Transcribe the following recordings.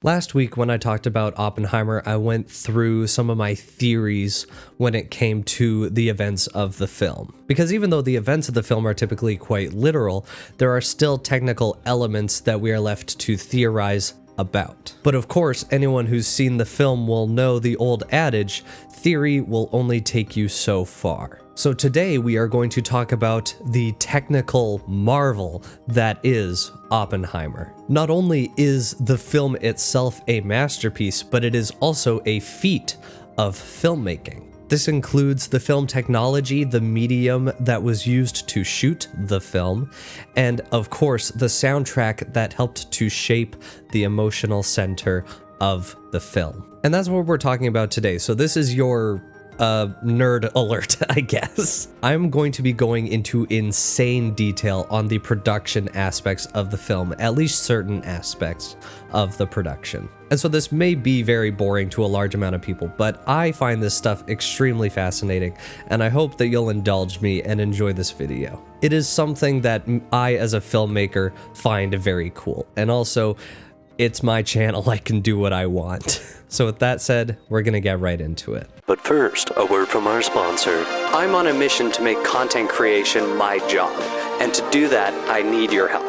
Last week when I talked about Oppenheimer, I went through some of my theories when it came to the events of the film. Because even though the events of the film are typically quite literal, there are still technical elements that we are left to theorize about. But of course, anyone who's seen the film will know the old adage, theory will only take you so far. So today we are going to talk about the technical marvel that is Oppenheimer. Not only is the film itself a masterpiece, but it is also a feat of filmmaking. This includes the film technology, the medium that was used to shoot the film, and of course the soundtrack that helped to shape the emotional center of the film. And that's what we're talking about today. So this is your nerd alert, I guess. I'm going to be going into insane detail on the production aspects of the film, at least certain aspects of the production. And so this may be very boring to a large amount of people, but I find this stuff extremely fascinating, and I hope that you'll indulge me and enjoy this video. It is something that I, as a filmmaker, find very cool, and also, it's my channel, I can do what I want. So with that said, we're gonna get right into it. But first, a word from our sponsor. I'm on a mission to make content creation my job, and to do that, I need your help.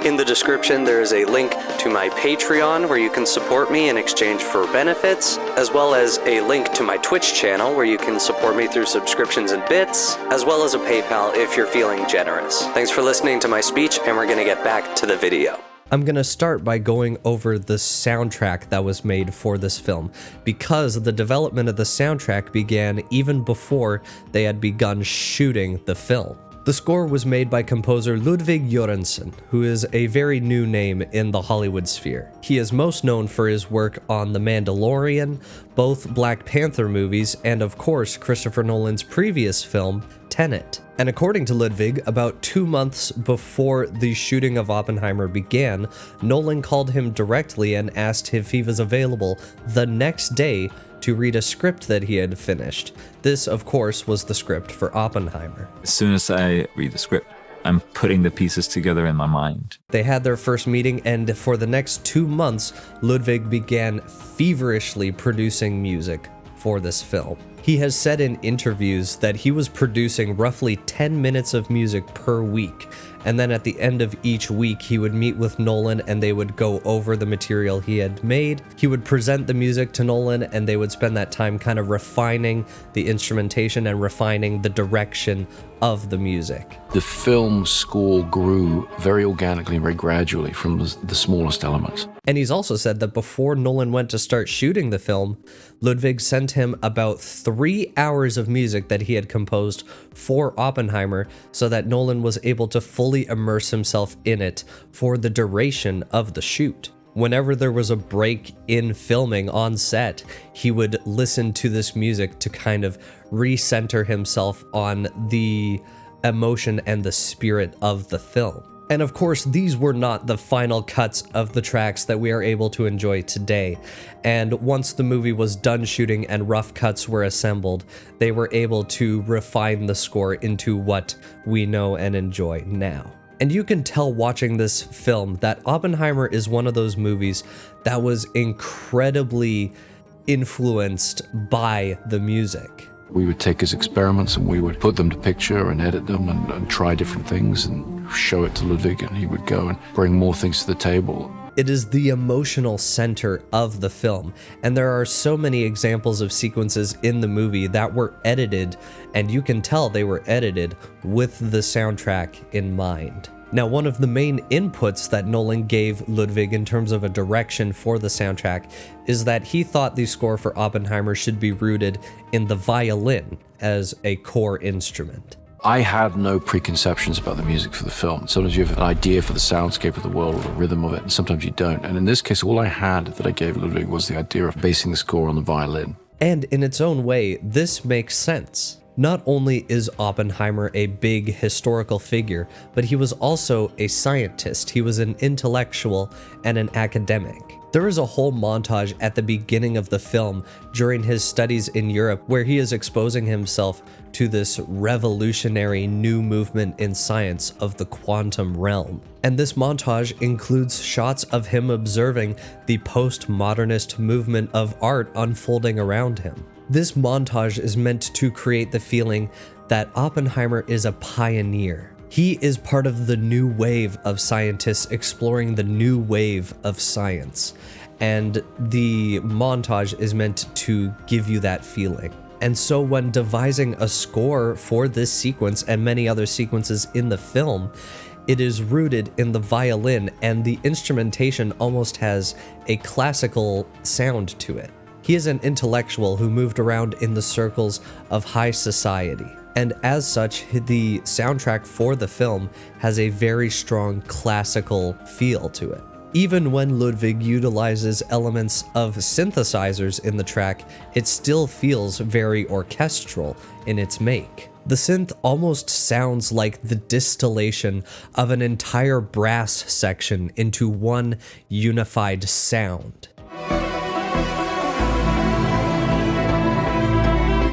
In the description, there is a link to my Patreon where you can support me in exchange for benefits, as well as a link to my Twitch channel where you can support me through subscriptions and bits, as well as a PayPal if you're feeling generous. Thanks for listening to my speech, and we're gonna get back to the video. I'm gonna start by going over the soundtrack that was made for this film, because the development of the soundtrack began even before they had begun shooting the film. The score was made by composer Ludwig Göransson, who is a very new name in the Hollywood sphere. He is most known for his work on The Mandalorian, both Black Panther movies, and of course Christopher Nolan's previous film, Tenet. And according to Ludwig, about 2 months before the shooting of Oppenheimer began, Nolan called him directly and asked if he was available the next day to read a script that he had finished. This, of course, was the script for Oppenheimer. As soon as I read the script, I'm putting the pieces together in my mind. They had their first meeting, and for the next 2 months, Ludwig began feverishly producing music for this film. He has said in interviews that he was producing roughly 10 minutes of music per week, and then at the end of each week he would meet with Nolan and they would go over the material he had made. He would present the music to Nolan and they would spend that time kind of refining the instrumentation and refining the direction of the music. The film score grew very organically and very gradually from the smallest elements. And he's also said that before Nolan went to start shooting the film, Ludwig sent him about 3 hours of music that he had composed for Oppenheimer so that Nolan was able to fully immerse himself in it for the duration of the shoot. Whenever there was a break in filming on set, he would listen to this music to kind of recenter himself on the emotion and the spirit of the film. And of course, these were not the final cuts of the tracks that we are able to enjoy today. And once the movie was done shooting and rough cuts were assembled, they were able to refine the score into what we know and enjoy now. And you can tell watching this film that Oppenheimer is one of those movies that was incredibly influenced by the music. We would take his experiments and we would put them to picture and edit them and try different things and show it to Ludwig, and he would go and bring more things to the table. It is the emotional center of the film, and there are so many examples of sequences in the movie that were edited, and you can tell they were edited with the soundtrack in mind. Now, one of the main inputs that Nolan gave Ludwig in terms of a direction for the soundtrack is that he thought the score for Oppenheimer should be rooted in the violin as a core instrument. I had no preconceptions about the music for the film. Sometimes you have an idea for the soundscape of the world or the rhythm of it, and sometimes you don't. And in this case, all I had that I gave Ludwig was the idea of basing the score on the violin. And in its own way, this makes sense. Not only is Oppenheimer a big historical figure, but he was also a scientist. He was an intellectual and an academic. There is a whole montage at the beginning of the film during his studies in Europe where he is exposing himself to this revolutionary new movement in science of the quantum realm. And this montage includes shots of him observing the postmodernist movement of art unfolding around him. This montage is meant to create the feeling that Oppenheimer is a pioneer. He is part of the new wave of scientists exploring the new wave of science. And the montage is meant to give you that feeling. And so when devising a score for this sequence and many other sequences in the film, it is rooted in the violin, and the instrumentation almost has a classical sound to it. He is an intellectual who moved around in the circles of high society. And as such, the soundtrack for the film has a very strong classical feel to it. Even when Ludwig utilizes elements of synthesizers in the track, it still feels very orchestral in its make. The synth almost sounds like the distillation of an entire brass section into one unified sound.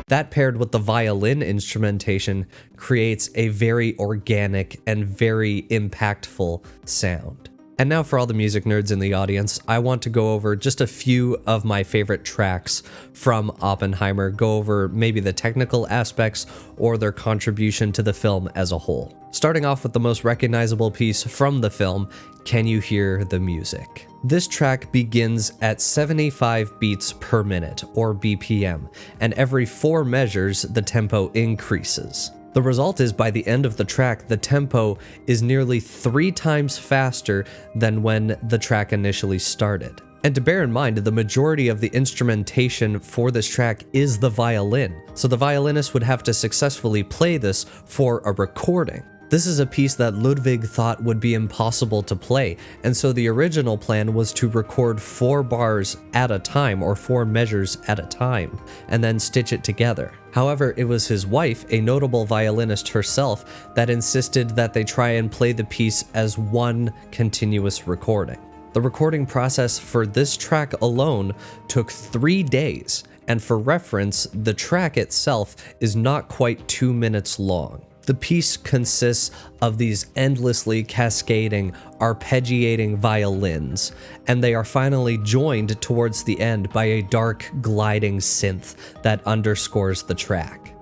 That paired with the violin instrumentation creates a very organic and very impactful sound. And now for all the music nerds in the audience, I want to go over just a few of my favorite tracks from Oppenheimer, go over maybe the technical aspects or their contribution to the film as a whole. Starting off with the most recognizable piece from the film, Can You Hear the Music? This track begins at 75 beats per minute, or BPM, and every 4 measures the tempo increases. The result is by the end of the track, the tempo is nearly 3 times faster than when the track initially started. And to bear in mind, the majority of the instrumentation for this track is the violin, so the violinist would have to successfully play this for a recording. This is a piece that Ludwig thought would be impossible to play, and so the original plan was to record 4 bars at a time, or 4 measures at a time, and then stitch it together. However, it was his wife, a notable violinist herself, that insisted that they try and play the piece as one continuous recording. The recording process for this track alone took 3 days, and for reference, the track itself is not quite 2 minutes long. The piece consists of these endlessly cascading, arpeggiating violins, and they are finally joined towards the end by a dark, gliding synth that underscores the track.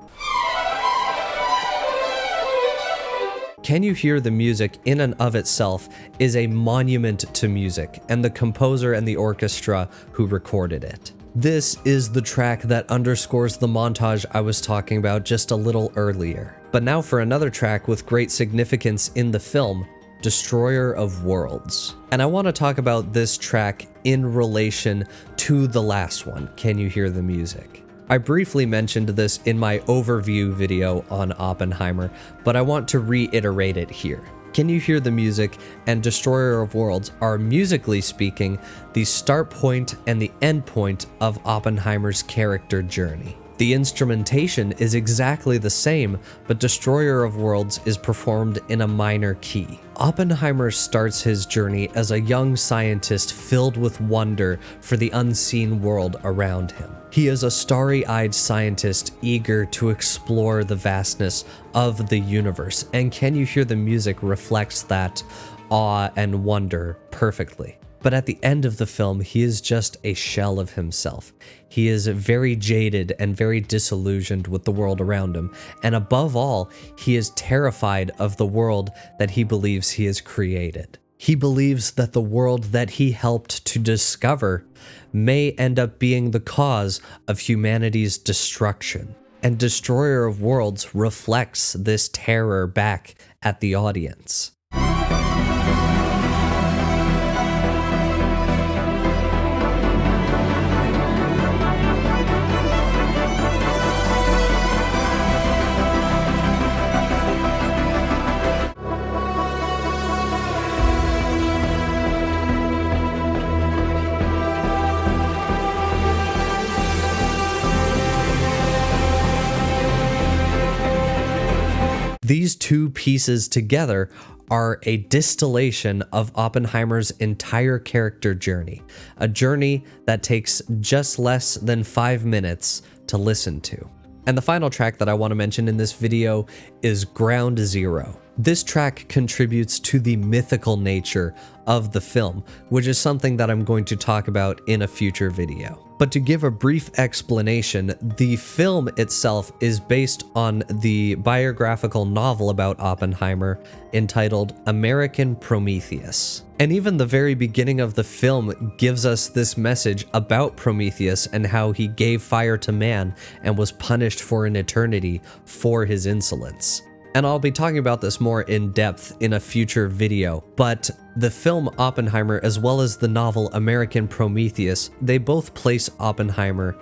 Can You Hear the Music in and of itself is a monument to music, and the composer and the orchestra who recorded it. This is the track that underscores the montage I was talking about just a little earlier. But now for another track with great significance in the film, Destroyer of Worlds. And I want to talk about this track in relation to the last one, Can You Hear the Music? I briefly mentioned this in my overview video on Oppenheimer, but I want to reiterate it here. Can You Hear the Music and Destroyer of Worlds are, musically speaking, the start point and the end point of Oppenheimer's character journey. The instrumentation is exactly the same, but Destroyer of Worlds is performed in a minor key. Oppenheimer starts his journey as a young scientist filled with wonder for the unseen world around him. He is a starry-eyed scientist eager to explore the vastness of the universe, and Can You Hear the Music reflects that awe and wonder perfectly. But at the end of the film, he is just a shell of himself. He is very jaded and very disillusioned with the world around him, and above all, he is terrified of the world that he believes he has created. He believes that the world that he helped to discover may end up being the cause of humanity's destruction. And Destroyer of Worlds reflects this terror back at the audience. These two pieces together are a distillation of Oppenheimer's entire character journey, a journey that takes just less than 5 minutes to listen to. And the final track that I want to mention in this video is Ground Zero. This track contributes to the mythical nature of the film, which is something that I'm going to talk about in a future video. But to give a brief explanation, the film itself is based on the biographical novel about Oppenheimer entitled American Prometheus. And even the very beginning of the film gives us this message about Prometheus and how he gave fire to man and was punished for an eternity for his insolence. And I'll be talking about this more in depth in a future video, but the film Oppenheimer as well as the novel American Prometheus, they both place Oppenheimer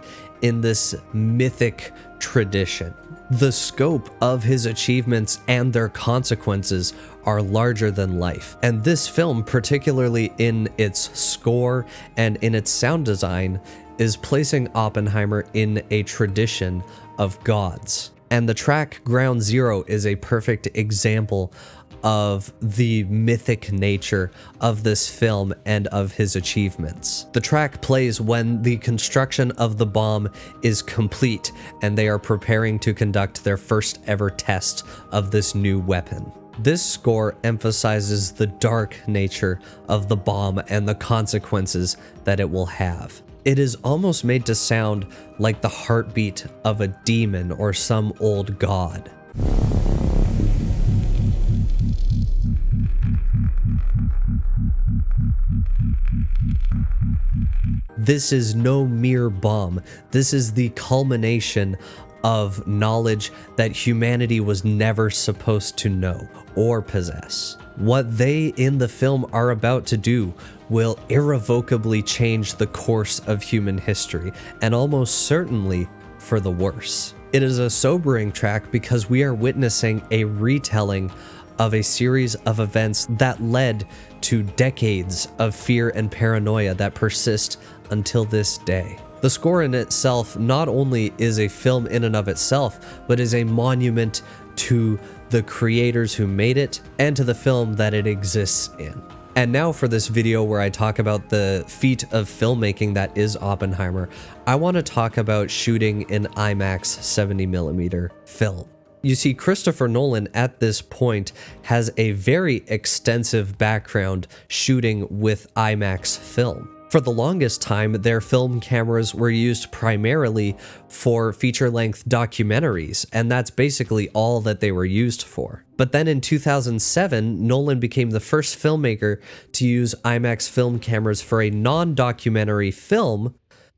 in this mythic tradition. The scope of his achievements and their consequences are larger than life. And this film, particularly in its score and in its sound design, is placing Oppenheimer in a tradition of gods. And the track Ground Zero is a perfect example of the mythic nature of this film and of his achievements. The track plays when the construction of the bomb is complete and they are preparing to conduct their first ever test of this new weapon. This score emphasizes the dark nature of the bomb and the consequences that it will have. It is almost made to sound like the heartbeat of a demon or some old god. This is no mere bomb. This is the culmination of knowledge that humanity was never supposed to know or possess. What they in the film are about to do will irrevocably change the course of human history, and almost certainly for the worse. It is a sobering track because we are witnessing a retelling of a series of events that led to decades of fear and paranoia that persist until this day. The score in itself not only is a film in and of itself, but is a monument to the creators who made it and to the film that it exists in. And now for this video where I talk about the feat of filmmaking that is Oppenheimer, I want to talk about shooting in IMAX 70mm film. You see, Christopher Nolan at this point has a very extensive background shooting with IMAX film. For the longest time, their film cameras were used primarily for feature-length documentaries, and that's basically all that they were used for. But then in 2007, Nolan became the first filmmaker to use IMAX film cameras for a non-documentary film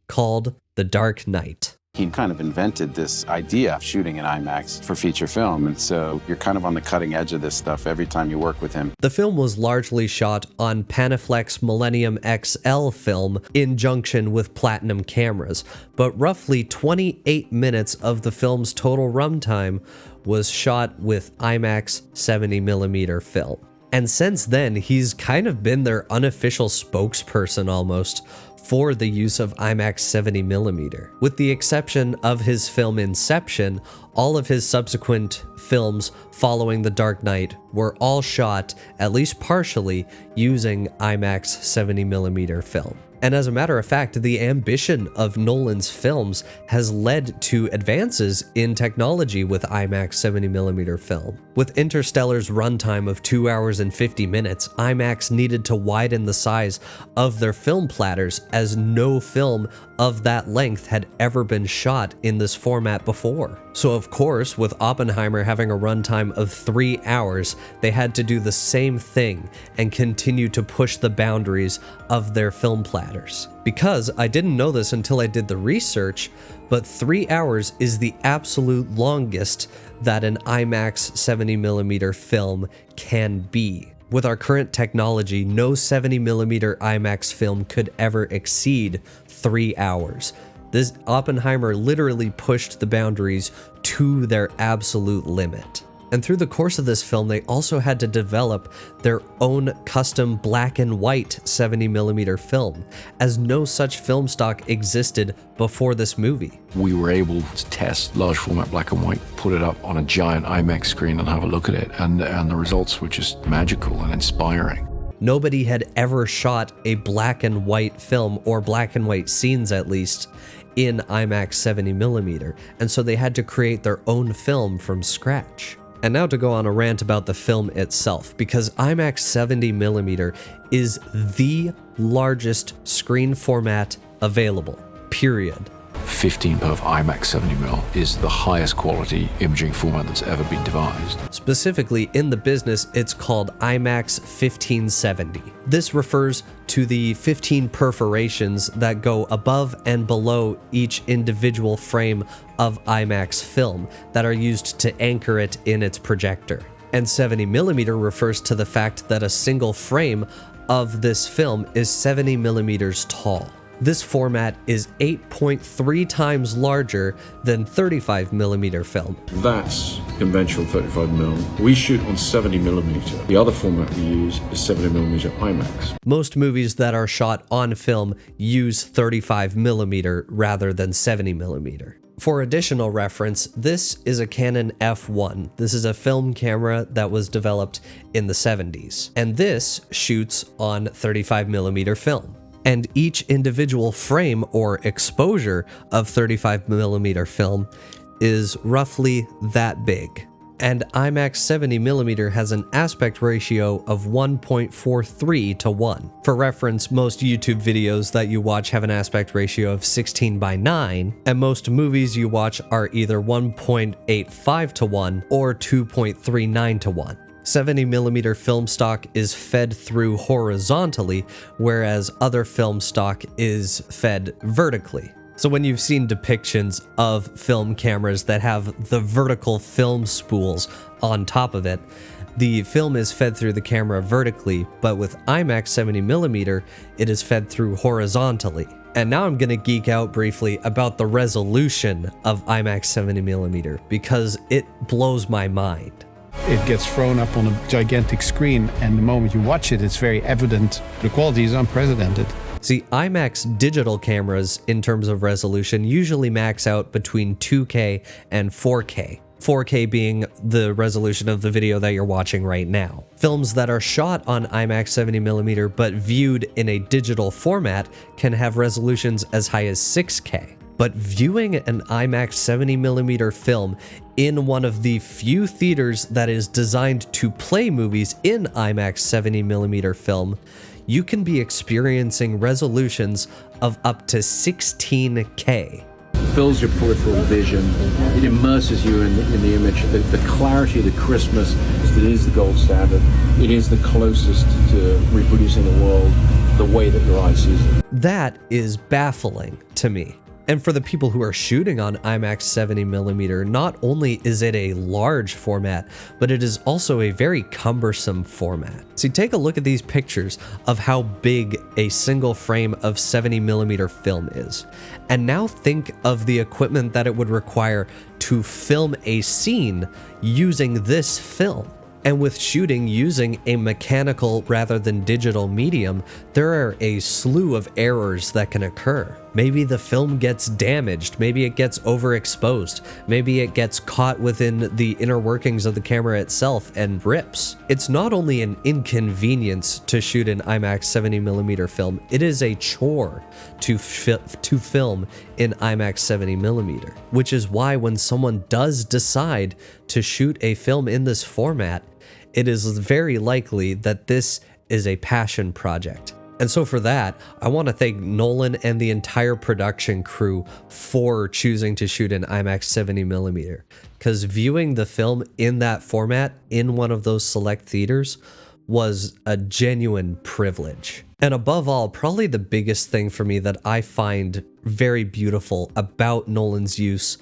called The Dark Knight. He kind of invented this idea of shooting in IMAX for feature film, and so you're kind of on the cutting edge of this stuff every time you work with him. The film was largely shot on Panaflex Millennium XL film in junction with Platinum cameras, but roughly 28 minutes of the film's total runtime was shot with IMAX 70mm film. And since then, he's kind of been their unofficial spokesperson almost for the use of IMAX 70mm. With the exception of his film Inception, all of his subsequent films following The Dark Knight were all shot, at least partially, using IMAX 70mm film. And as a matter of fact, the ambition of Nolan's films has led to advances in technology with IMAX 70mm film. With Interstellar's runtime of 2 hours and 50 minutes, IMAX needed to widen the size of their film platters, as no film of that length had ever been shot in this format before. So of course, with Oppenheimer having a runtime of 3 hours, they had to do the same thing and continue to push the boundaries of their film platters. Because I didn't know this until I did the research, but 3 hours is the absolute longest that an IMAX 70mm film can be. With our current technology, no 70mm IMAX film could ever exceed 3 hours. This Oppenheimer literally pushed the boundaries to their absolute limit. And through the course of this film, they also had to develop their own custom black and white 70mm film, as no such film stock existed before this movie. We were able to test large format black and white, put it up on a giant IMAX screen and have a look at it, and the results were just magical and inspiring. Nobody had ever shot a black and white film, or black and white scenes at least, in IMAX 70mm, and so they had to create their own film from scratch. And now to go on a rant about the film itself, because IMAX 70mm is the largest screen format available, period. 15 perf IMAX 70mm is the highest quality imaging format that's ever been devised. Specifically, in the business, it's called IMAX 1570. This refers to the 15 perforations that go above and below each individual frame of IMAX film that are used to anchor it in its projector. And 70mm refers to the fact that a single frame of this film is 70mm tall. This format is 8.3 times larger than 35mm film. That's conventional 35mm. We shoot on 70mm. The other format we use is 70mm IMAX. Most movies that are shot on film use 35mm rather than 70mm. For additional reference, this is a Canon F1. This is a film camera that was developed in the 70s, and this shoots on 35mm film. And each individual frame or exposure of 35mm film is roughly that big. And IMAX 70mm has an aspect ratio of 1.43 to 1. For reference, most YouTube videos that you watch have an aspect ratio of 16:9, and most movies you watch are either 1.85 to 1 or 2.39 to 1. 70mm film stock is fed through horizontally, whereas other film stock is fed vertically. So when you've seen depictions of film cameras that have the vertical film spools on top of it, the film is fed through the camera vertically, but with IMAX 70mm, it is fed through horizontally. And now I'm gonna geek out briefly about the resolution of IMAX 70mm, because it blows my mind. It gets thrown up on a gigantic screen, and the moment you watch it, it's very evident. The quality is unprecedented. See, IMAX digital cameras, in terms of resolution, usually max out between 2K and 4K. 4K being the resolution of the video that you're watching right now. Films that are shot on IMAX 70mm but viewed in a digital format can have resolutions as high as 6K. But viewing an IMAX 70mm film in one of the few theaters that is designed to play movies in IMAX 70mm film, you can be experiencing resolutions of up to 16K. Fills your peripheral vision. It immerses you in the image. The clarity, the crispness, it is the gold standard. It is the closest to reproducing the world the way that your eye sees it. That is baffling to me. And for the people who are shooting on IMAX 70mm, not only is it a large format, but it is also a very cumbersome format. See, take a look at these pictures of how big a single frame of 70mm film is. And now think of the equipment that it would require to film a scene using this film. And with shooting using a mechanical rather than digital medium, there are a slew of errors that can occur. Maybe the film gets damaged, maybe it gets overexposed, maybe it gets caught within the inner workings of the camera itself and rips. It's not only an inconvenience to shoot an IMAX 70mm film, it is a chore to film in IMAX 70mm, which is why when someone does decide to shoot a film in this format, it is very likely that this is a passion project. And so for that, I want to thank Nolan and the entire production crew for choosing to shoot in IMAX 70mm, because viewing the film in that format in one of those select theaters was a genuine privilege. And above all, probably the biggest thing for me that I find very beautiful about Nolan's use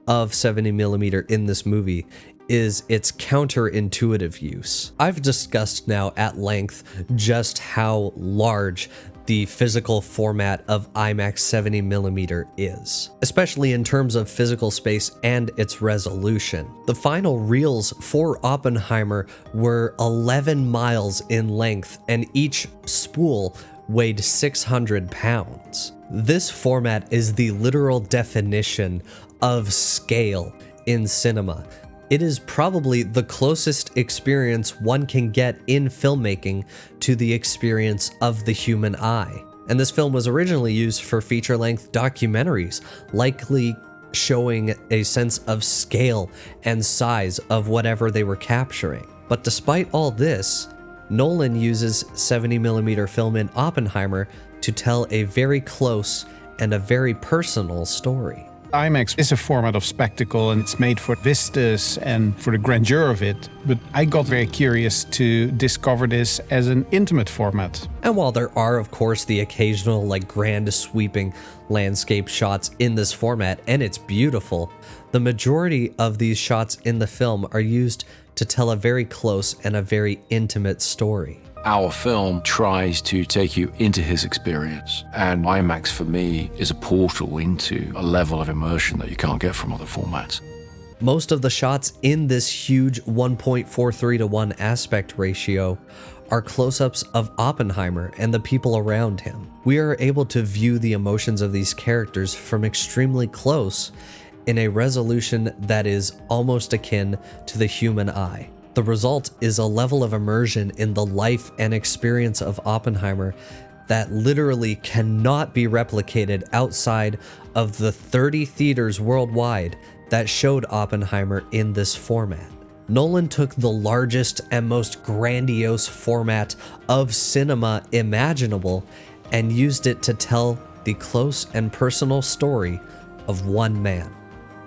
of 70mm in this movie is its counterintuitive use. I've discussed now at length just how large the physical format of IMAX 70mm is, especially in terms of physical space and its resolution. The final reels for Oppenheimer were 11 miles in length, and each spool weighed 600 pounds. This format is the literal definition of scale in cinema. It is probably the closest experience one can get in filmmaking to the experience of the human eye. And this film was originally used for feature-length documentaries, likely showing a sense of scale and size of whatever they were capturing. But despite all this, Nolan uses 70mm film in Oppenheimer to tell a very close and a very personal story. IMAX is a format of spectacle, and it's made for vistas and for the grandeur of it. But I got very curious to discover this as an intimate format. And while there are, of course, the occasional grand sweeping landscape shots in this format, and it's beautiful, the majority of these shots in the film are used to tell a very close and a very intimate story. Our film tries to take you into his experience, and IMAX for me is a portal into a level of immersion that you can't get from other formats. Most of the shots in this huge 1.43:1 aspect ratio are close-ups of Oppenheimer and the people around him. We are able to view the emotions of these characters from extremely close in a resolution that is almost akin to the human eye. The result is a level of immersion in the life and experience of Oppenheimer that literally cannot be replicated outside of the 30 theaters worldwide that showed Oppenheimer in this format. Nolan took the largest and most grandiose format of cinema imaginable and used it to tell the close and personal story of one man.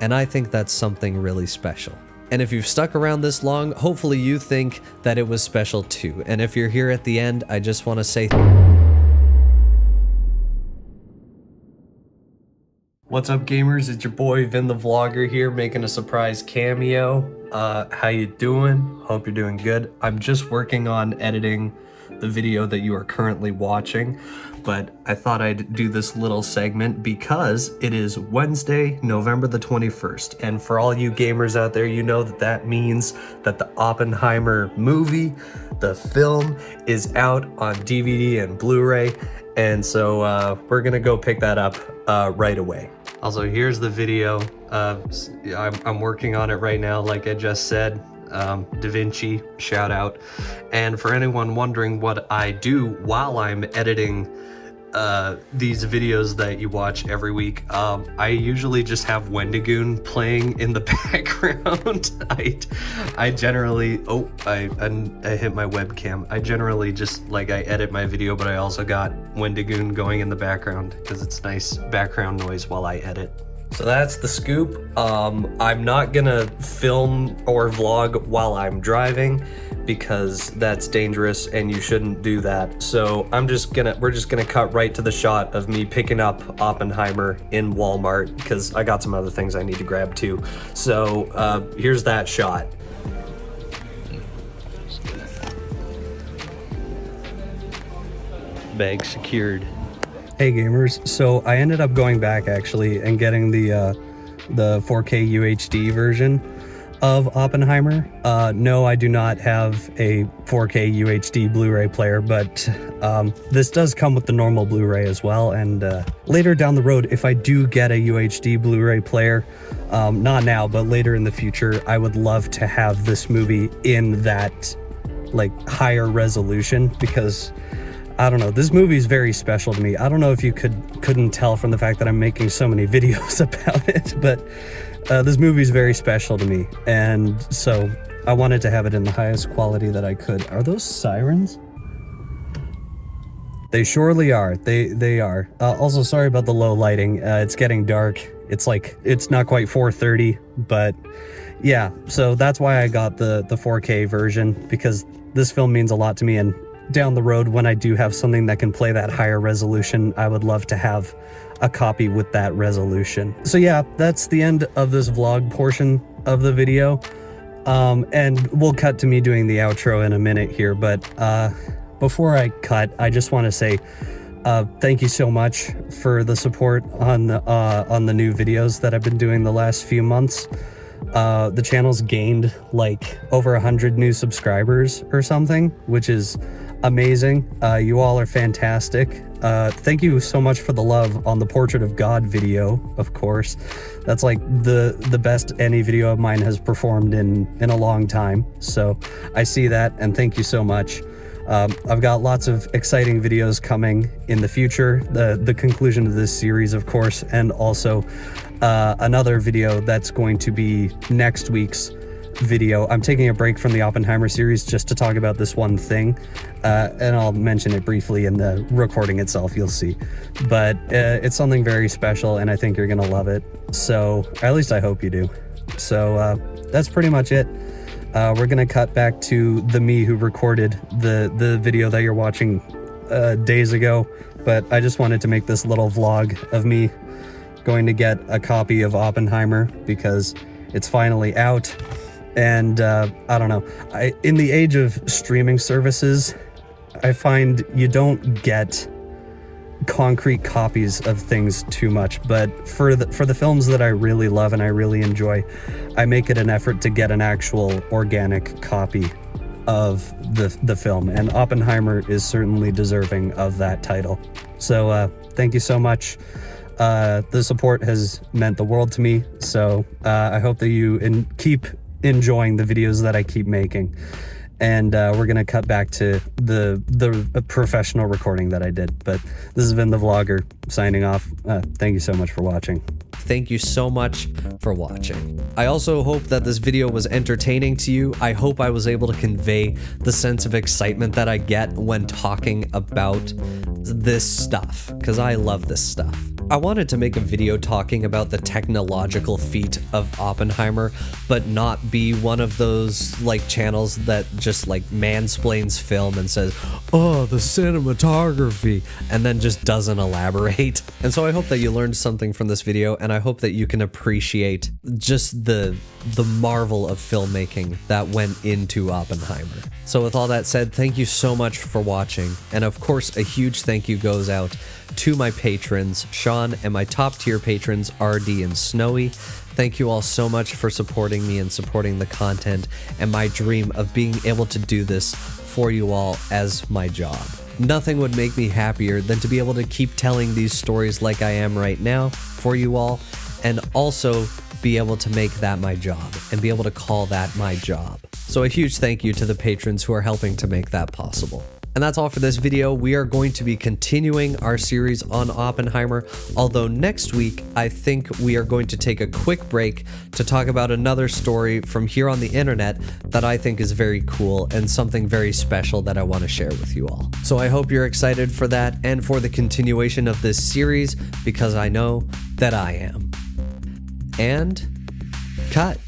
And I think that's something really special. And if you've stuck around this long, hopefully you think that it was special too. And if you're here at the end, I just want to say what's up, gamers? It's your boy Vin the Vlogger here, making a surprise cameo. How you doing? Hope you're doing good. I'm just working on editing the video that you are currently watching, but I thought I'd do this little segment because it is Wednesday, November the 21st. And for all you gamers out there, you know that that means that the Oppenheimer movie, the film, is out on DVD and Blu-ray. And so we're gonna go pick that up right away. Also, here's the video. I'm working on it right now, like I just said. Da Vinci, shout out. And for anyone wondering what I do while I'm editing these videos that you watch every week, I usually just have Wendigoon playing in the background. I generally, I hit my webcam. I generally just I edit my video, but I also got Wendigoon going in the background because it's nice background noise while I edit. So that's the scoop. I'm not gonna film or vlog while I'm driving because that's dangerous and you shouldn't do that. So we're just gonna cut right to the shot of me picking up Oppenheimer in Walmart because I got some other things I need to grab too. So here's that shot. Bag secured. Hey gamers, so I ended up going back actually and getting the 4K UHD version of Oppenheimer. No, I do not have a 4K UHD Blu-ray player, but this does come with the normal Blu-ray as well. And later down the road, if I do get a UHD Blu-ray player, not now, but later in the future, I would love to have this movie in that higher resolution because I don't know, this movie is very special to me. I don't know if you couldn't tell from the fact that I'm making so many videos about it, but this movie is very special to me. And so I wanted to have it in the highest quality that I could. Are those sirens? They surely are. They are. Also, sorry about the low lighting. It's getting dark. It's not quite 4:30, but yeah, so that's why I got the 4K version, because this film means a lot to me. And down the road, when I do have something that can play that higher resolution, I would love to have a copy with that resolution. So yeah, that's the end of this vlog portion of the video. And we'll cut to me doing the outro in a minute here, but before I cut, I just want to say Thank you so much for the support on the new videos that I've been doing the last few months. The channel's gained like over 100 new subscribers or something, which is amazing. You all are fantastic. Thank you so much for the love on the Portrait of God video, of course. That's like the best any video of mine has performed in a long time. So I see that, and thank you so much. I've got lots of exciting videos coming in the future, the conclusion of this series, of course, and also another video that's going to be next week's video. I'm taking a break from the Oppenheimer series just to talk about this one thing, and I'll mention it briefly in the recording itself, you'll see. But it's something very special, and I think you're gonna love it. So, at least I hope you do. So that's pretty much it. We're gonna cut back to the me who recorded the video that you're watching days ago, but I just wanted to make this little vlog of me going to get a copy of Oppenheimer because it's finally out. And I don't know, in the age of streaming services, I find you don't get concrete copies of things too much, but for the films that I really love and I really enjoy, I make it an effort to get an actual organic copy of the film, and Oppenheimer is certainly deserving of that title. So thank you so much. The support has meant the world to me, so I hope that you keep enjoying the videos that I keep making. And we're gonna cut back to the professional recording that I did. But this has been the vlogger signing off. Thank you so much for watching. Thank you so much for watching. I also hope that this video was entertaining to you. I hope I was able to convey the sense of excitement that I get when talking about this stuff, because I love this stuff. I wanted to make a video talking about the technological feat of Oppenheimer, but not be one of those like channels that just like mansplains film and says, oh, the cinematography, and then just doesn't elaborate. And so I hope that you learned something from this video, and I hope that you can appreciate just the marvel of filmmaking that went into Oppenheimer. So with all that said, thank you so much for watching, and of course a huge thank you goes out to my patrons, Sean, and my top tier patrons, RD and Snowy. Thank you all so much for supporting me and supporting the content and my dream of being able to do this for you all as my job. Nothing would make me happier than to be able to keep telling these stories like I am right now for you all, and also be able to make that my job and be able to call that my job. So a huge thank you to the patrons who are helping to make that possible. And that's all for this video. We are going to be continuing our series on Oppenheimer, although next week I think we are going to take a quick break to talk about another story from here on the internet that I think is very cool and something very special that I want to share with you all. So I hope you're excited for that and for the continuation of this series, because I know that I am. And cut.